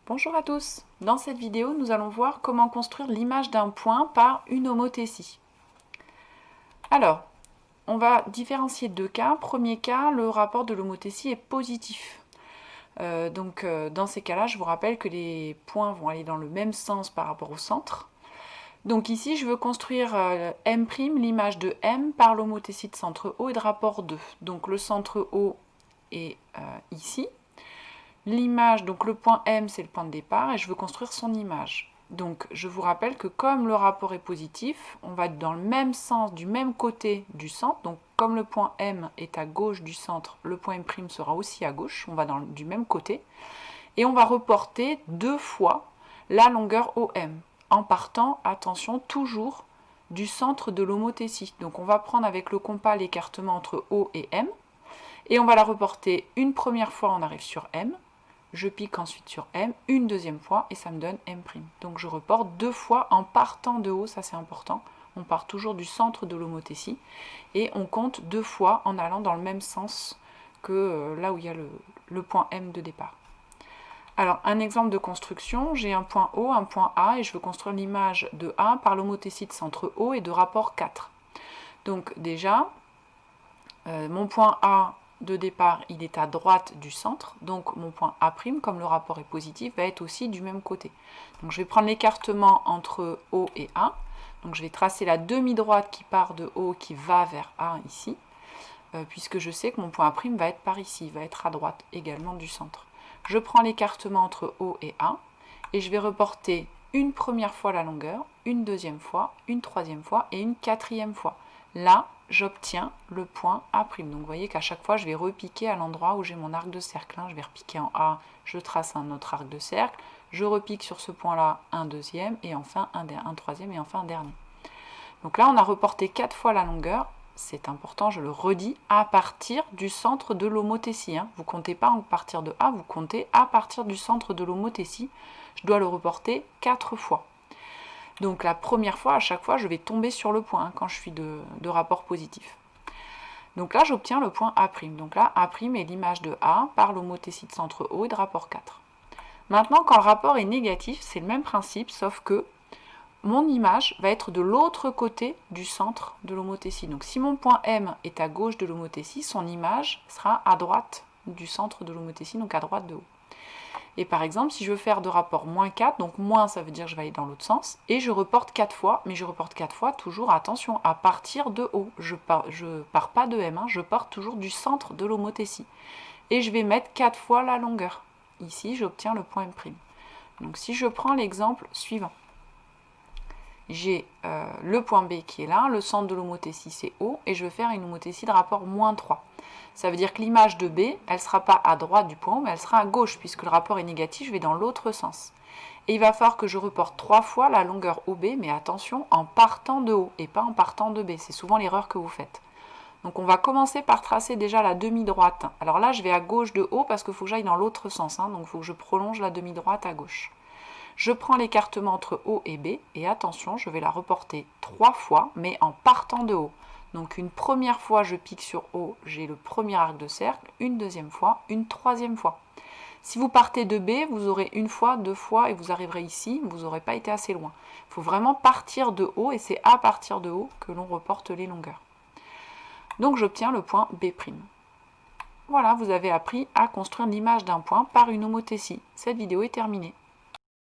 Bonjour à tous. Dans cette vidéo, nous allons voir comment construire l'image d'un point par une homothétie. Alors, on va différencier deux cas. Premier cas, le rapport de l'homothétie est positif. Dans ces cas-là, je vous rappelle que les points vont aller dans le même sens par rapport au centre. Donc ici, je veux construire M', l'image de M, par l'homothétie de centre O et de rapport 2. Donc le centre O est ici. L'image, donc le point M, c'est le point de départ, et je veux construire son image. Donc je vous rappelle que comme le rapport est positif, on va être dans le même sens, du même côté du centre. Donc comme le point M est à gauche du centre, le point M' sera aussi à gauche, on va du même côté. Et on va reporter deux fois la longueur OM, en partant, attention, toujours du centre de l'homothétie. Donc on va prendre avec le compas l'écartement entre O et M, et on va la reporter une première fois, on arrive sur M, je pique ensuite sur M, une deuxième fois, et ça me donne M'. Donc je reporte deux fois en partant de haut, ça c'est important, on part toujours du centre de l'homothétie, et on compte deux fois en allant dans le même sens que là où il y a le point M de départ. Alors un exemple de construction, j'ai un point O, un point A, et je veux construire l'image de A par l'homothétie de centre O et de rapport 4. Donc déjà, mon point A de départ, il est à droite du centre, donc mon point A', comme le rapport est positif, va être aussi du même côté. Donc je vais prendre l'écartement entre O et A, donc je vais tracer la demi-droite qui part de O, qui va vers A ici, puisque je sais que mon point A' va être par ici, il va être à droite également du centre. Je prends l'écartement entre O et A, et je vais reporter une première fois la longueur, une deuxième fois, une troisième fois et une quatrième fois. Là, j'obtiens le point A'. Donc vous voyez qu'à chaque fois, je vais repiquer à l'endroit où j'ai mon arc de cercle. Je vais repiquer en A, je trace un autre arc de cercle, je repique sur ce point-là un deuxième, et enfin un troisième, et enfin un dernier. Donc là, on a reporté 4 fois la longueur. C'est important, je le redis, à partir du centre de l'homothétie. Vous ne comptez pas à partir de A, vous comptez à partir du centre de l'homothétie. Je dois le reporter 4 fois. Donc la première fois, à chaque fois, je vais tomber sur le point quand je suis de rapport positif. Donc là, j'obtiens le point A'. Donc là, A' est l'image de A par l'homothétie de centre O et de rapport 4. Maintenant, quand le rapport est négatif, c'est le même principe, sauf que mon image va être de l'autre côté du centre de l'homothétie. Donc si mon point M est à gauche de l'homothétie, son image sera à droite du centre de l'homothétie, donc à droite de haut. Et par exemple, si je veux faire de rapport moins 4, donc moins ça veut dire que je vais aller dans l'autre sens, et je reporte 4 fois, mais je reporte 4 fois toujours, attention, à partir de haut. Je pars pas de M, je pars toujours du centre de l'homothétie. Et je vais mettre 4 fois la longueur. Ici, j'obtiens le point M'. Donc si je prends l'exemple suivant, j'ai le point B qui est là, le centre de l'homothétie c'est O, et je veux faire une homothétie de rapport moins 3. Ça veut dire que l'image de B, elle ne sera pas à droite du point O, mais elle sera à gauche, puisque le rapport est négatif, je vais dans l'autre sens. Et il va falloir que je reporte 3 fois la longueur OB, mais attention, en partant de O, et pas en partant de B. C'est souvent l'erreur que vous faites. Donc on va commencer par tracer déjà la demi-droite. Alors là, je vais à gauche de O, parce qu'il faut que j'aille dans l'autre sens, donc il faut que je prolonge la demi-droite à gauche. Je prends l'écartement entre O et B, et attention, je vais la reporter 3 fois, mais en partant de haut. Donc une première fois, je pique sur O, j'ai le premier arc de cercle, une deuxième fois, une troisième fois. Si vous partez de B, vous aurez une fois, deux fois, et vous arriverez ici, vous n'aurez pas été assez loin. Il faut vraiment partir de haut, et c'est à partir de haut que l'on reporte les longueurs. Donc j'obtiens le point B'. Voilà, vous avez appris à construire l'image d'un point par une homothétie. Cette vidéo est terminée.